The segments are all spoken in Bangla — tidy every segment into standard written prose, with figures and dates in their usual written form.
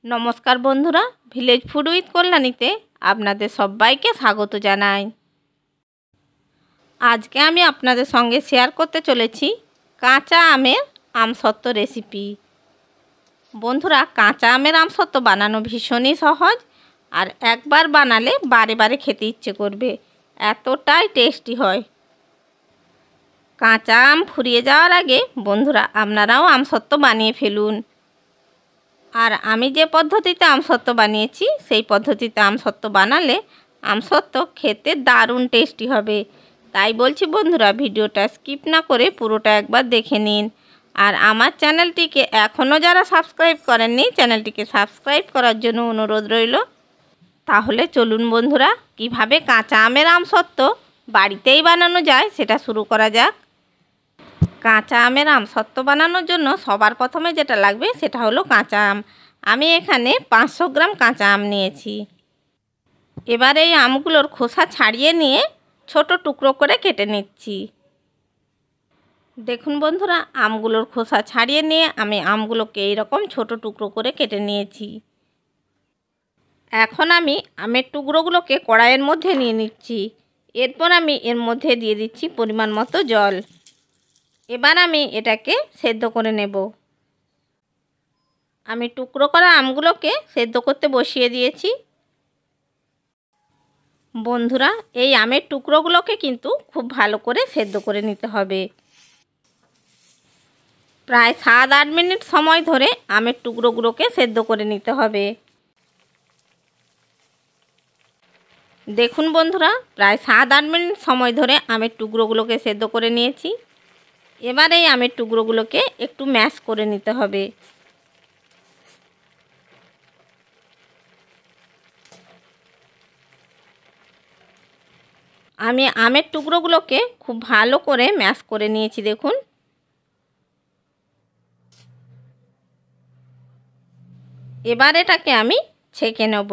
নমস্কার বন্ধুরা, ভিলেজ ফুড উইথ কল্যাণীতে আপনাদের সবাইকে স্বাগত জানাই। আজকে আমি আপনাদের সঙ্গে শেয়ার করতে চলেছি কাঁচা আমের আমসত্ত্ব রেসিপি। বন্ধুরা, কাঁচা আমের আমসত্ত্ব বানানো ভীষণই সহজ, আর একবার বানালে বারে বারে খেতে ইচ্ছে করবে, এতটাই টেস্টি হয়। কাঁচা আম ফুরিয়ে যাওয়ার আগে বন্ধুরা আপনারাও আমসত্ত্ব বানিয়ে ফেলুন। আর আমি যে পদ্ধতিতে আমসত্ত্ব বানিয়েছি সেই পদ্ধতিতে আমসত্ত্ব বানালে আমসত্ত্ব খেতে দারুণ টেস্টি হবে। তাই বলছি বন্ধুরা, ভিডিওটা স্কিপ না করে পুরোটা একবার দেখে নিন। আর আমার চ্যানেলটিকে এখনও যারা সাবস্ক্রাইব করেননি, চ্যানেলটিকে সাবস্ক্রাইব করার জন্য অনুরোধ রইল। তাহলে চলুন বন্ধুরা, কিভাবে কাঁচা আমের আমসত্ত্ব বাড়িতেই বানানো যায় সেটা শুরু করা যাক। কাঁচা আমের আমসত্ত্ব বানানোর জন্য সবার প্রথমে যেটা লাগবে সেটা হলো কাঁচা আম। আমি এখানে 500 গ্রাম কাঁচা আম নিয়েছি। এবার এই আমগুলোর খোসা ছাড়িয়ে নিয়ে ছোট টুকরো করে কেটে নিচ্ছি। দেখুন বন্ধুরা, আমগুলোর খোসা ছাড়িয়ে নিয়ে আমি আমগুলোকে এইরকম ছোট টুকরো করে কেটে নিয়েছি। এখন আমি আমের টুকরোগুলোকে কড়াইয়ের মধ্যে নিয়ে নিচ্ছি। এরপর আমি এর মধ্যে দিয়ে দিচ্ছি পরিমাণ মতো জল। এবার আমি এটাকে সেদ্ধ করে নেব। আমি টুকরো করা আমগুলোকে সেদ্ধ করতে বসিয়ে দিয়েছি। বন্ধুরা, এই আমের টুকরোগুলোকে কিন্তু খুব ভালো করে সেদ্ধ করে নিতে হবে। প্রায় 7-8 মিনিট সময় ধরে আমের টুকরোগুলোকে সেদ্ধ করে নিতে হবে। দেখুন বন্ধুরা, প্রায় 7-8 মিনিট সময় ধরে আমের টুকরোগুলোকে সেদ্ধ করে নিয়েছি। এবার এই আমের টুকরোগুলোকে একটু ম্যাশ করে নিতে হবে। আমি আমের টুকরোগুলোকে খুব ভালো করে ম্যাশ করে নিয়েছি। দেখুন, এবার এটাকে আমি ছেঁকে নেব।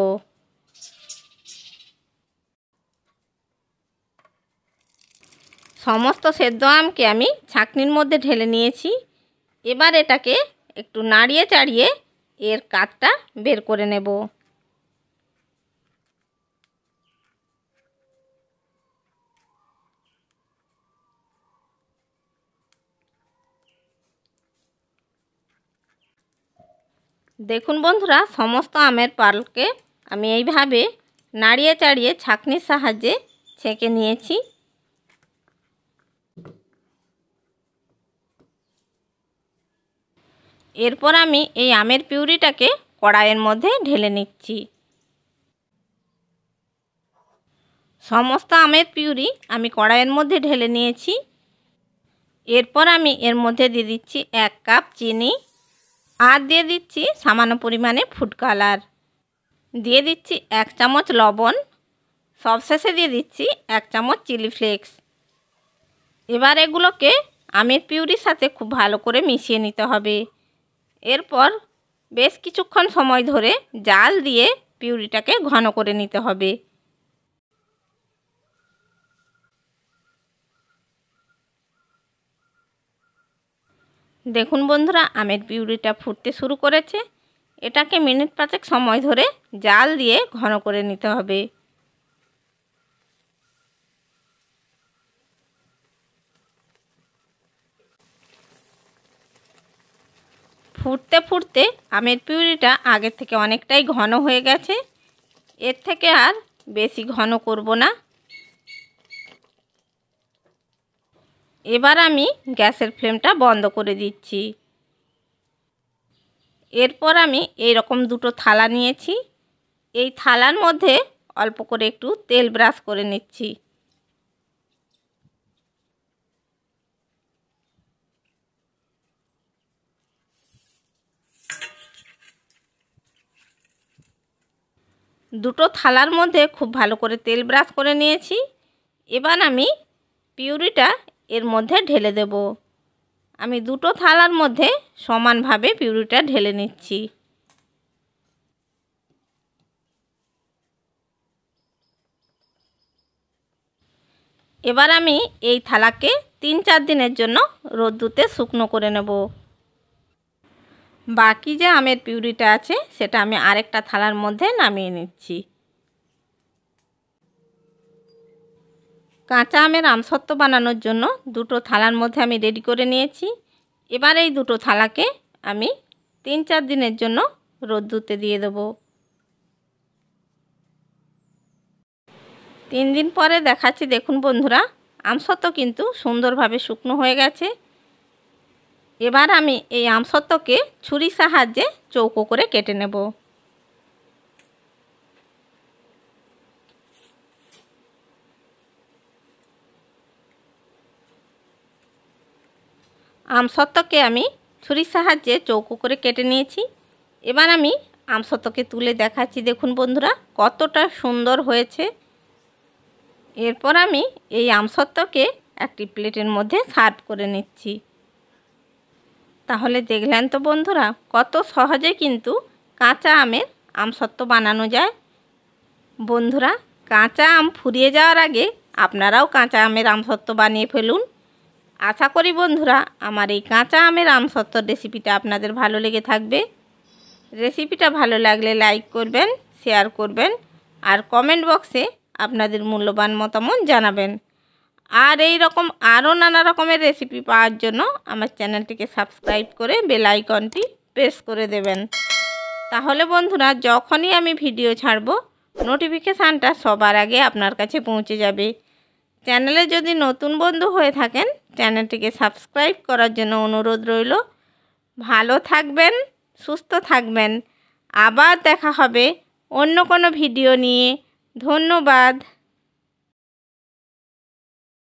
সমস্ত সেদ্ধ আমকে আমি ছাঁকনির মধ্যে ঢেলে নিয়েছি। এবার এটাকে একটু নাড়িয়ে চাড়িয়ে এর কাঠটা বের করে নেব। দেখুন বন্ধুরা, সমস্ত আমের পাল্পকে আমি এইভাবে নাড়িয়ে চাড়িয়ে ছাঁকনির সাহায্যে ছেঁকে নিয়েছি। এরপর আমি এই আমের পিউরিটাকে কড়াইয়ের মধ্যে ঢেলে নিচ্ছি। সমস্ত আমের পিউরি আমি কড়াইয়ের মধ্যে ঢেলে নিয়েছি। এরপর আমি এর মধ্যে দিয়ে দিচ্ছি 1 কাপ চিনি, আর দিয়ে দিচ্ছি সামান্য পরিমাণে ফুড কালার, দিয়ে দিচ্ছি 1 চামচ লবণ, সবশেষে দিয়ে দিচ্ছি 1 চামচ চিলি ফ্লেক্স। এবার এগুলোকে আমের পিউরির সাথে খুব ভালো করে মিশিয়ে নিতে হবে। এরপর বেশ কিছুক্ষণ সময় ধরে জাল দিয়ে পিউরিটাকে ঘন করে নিতে হবে। দেখুন বন্ধুরা, আমের পিউরিটা ফুটতে শুরু করেছে। এটাকে মিনিট 5 সময় ধরে জাল দিয়ে ঘন করে নিতে হবে। ফুটতে ফুটতে আমের পিউরিটা আগের থেকে অনেকটাই ঘন হয়ে গেছে। এর থেকে আর বেশি ঘন করব না। এবার আমি গ্যাসের ফ্লেমটা বন্ধ করে দিচ্ছি। এরপর আমি এই রকম দুটো থালা নিয়েছি। এই থালার মধ্যে অল্প করে একটু তেল ব্রাশ করে নিচ্ছি। দুটো থালার মধ্যে খুব ভালো করে তেল ব্রাশ করে নিয়েছি। এবার আমি পিউরিটা এর মধ্যে ঢেলে দেব। আমি দুটো থালার মধ্যে সমানভাবে পিউরিটা ঢেলে নিচ্ছি। এবার আমি এই থালাকে 3-4 দিনের জন্য রোদ্দুতে শুকনো করে নেব। বাকি যে আমের পিউরিটা আছে সেটা আমি আরেকটা থালার মধ্যে নামিয়ে নিচ্ছি। কাঁচা আমের আমসত্ত্ব বানানোর জন্য দুটো থালার মধ্যে আমি রেডি করে নিয়েছি। এবার এই দুটো থালাকে আমি 3-4 দিনের জন্য রোদ্দুরতে দিয়ে দেবো। 3 দিন পরে দেখাচ্ছি। দেখুন বন্ধুরা, আমসত্ত্ব কিন্তু সুন্দরভাবে শুকনো হয়ে গেছে। এবার আমি এই আমসত্ত্বকে ছুরির সাহায্যে চৌকো করে কেটে নেব। আমসত্ত্বকে আমি ছুরির সাহায্যে চৌকো করে কেটে নিয়েছি। এবার আমি আমসত্ত্বকে তুলে দেখাচ্ছি। দেখুন বন্ধুরা, কতটা সুন্দর হয়েছে। এরপর আমি এই আমসত্ত্বকে একটি প্লেটের মধ্যে সার্ভ করে নিচ্ছি। তাহলে দেখলেন তো বন্ধুরা, কত সহজে কিন্তু কাঁচা আমের আমসত্ত্ব বানানো যায়। বন্ধুরা, কাঁচা আম ফুরিয়ে যাওয়ার আগে আপনারাও কাঁচা আমের আমসত্ত্ব বানিয়ে ফেলুন। আশা করি বন্ধুরা, আমার এই কাঁচা আমের আমসত্ত্বর রেসিপিটা আপনাদের ভালো লেগে থাকবে। রেসিপিটা ভালো লাগলে লাইক করবেন, শেয়ার করবেন আর কমেন্ট বক্সে আপনাদের মূল্যবান মতামত জানাবেন। আর এই রকম আরও নানা রকমের রেসিপি পাওয়ার জন্য আমার চ্যানেলটিকে সাবস্ক্রাইব করে বেল আইকনটি প্রেস করে দেবেন। তাহলে বন্ধুরা, যখনই আমি ভিডিও ছাড়ব নোটিফিকেশানটা সবার আগে আপনার কাছে পৌঁছে যাবে। চ্যানেলে যদি নতুন বন্ধু হয়ে থাকেন, চ্যানেলটিকে সাবস্ক্রাইব করার জন্য অনুরোধ রইল। ভালো থাকবেন, সুস্থ থাকবেন। আবার দেখা হবে অন্য কোনো ভিডিও নিয়ে। ধন্যবাদ।